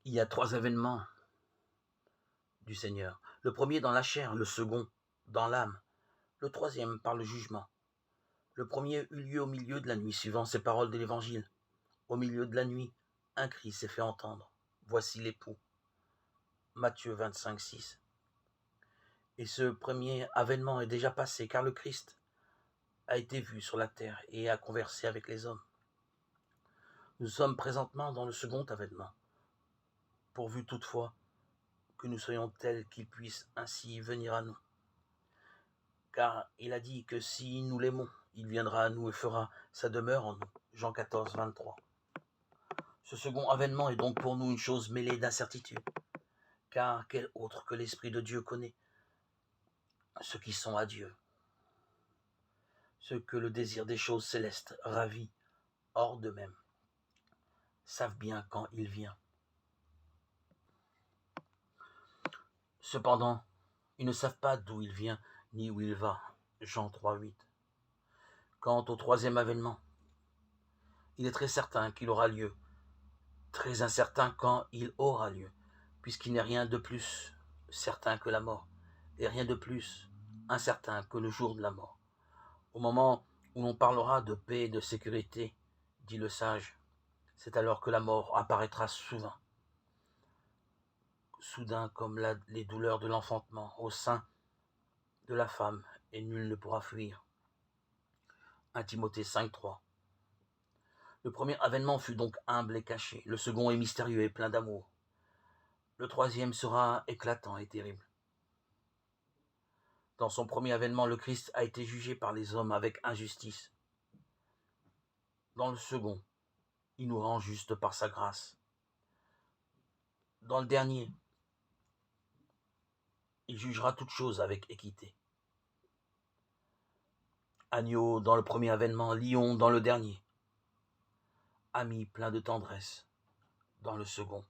Il y a 3 événements du Seigneur. Le premier dans la chair, le second dans l'âme, le troisième par le jugement. Le premier eut lieu au milieu de la nuit, suivant ces paroles de l'Évangile. Au milieu de la nuit, un cri s'est fait entendre. Voici l'époux. Matthieu 25, 6. Et ce premier avènement est déjà passé, car le Christ a été vu sur la terre et a conversé avec les hommes. Nous sommes présentement dans le second avènement, pourvu toutefois que nous soyons tels qu'il puisse ainsi venir à nous. Car il a dit que si nous l'aimons, il viendra à nous et fera sa demeure en nous. Jean 14, 23. Ce second avènement est donc pour nous une chose mêlée d'incertitude, car quel autre que l'Esprit de Dieu connaît ceux qui sont à Dieu, ceux que le désir des choses célestes ravit hors d'eux-mêmes, savent bien quand il vient. Cependant, ils ne savent pas d'où il vient ni où il va. Jean 3, 8. Quant au troisième avènement, il est très certain qu'il aura lieu, très incertain quand il aura lieu, puisqu'il n'est rien de plus certain que la mort, et rien de plus incertain que le jour de la mort. Au moment où l'on parlera de paix et de sécurité, dit le sage, c'est alors que la mort apparaîtra soudain comme les douleurs de l'enfantement au sein de la femme, et nul ne pourra fuir. 1 Timothée 5, 3. Le premier avènement fut donc humble et caché, le second est mystérieux et plein d'amour. Le troisième sera éclatant et terrible. Dans son premier avènement, le Christ a été jugé par les hommes avec injustice. Dans le second, il nous rend juste par sa grâce. Dans le dernier, il jugera toutes choses avec équité. Agneau dans le premier avènement, lion dans le dernier. Ami plein de tendresse dans le second.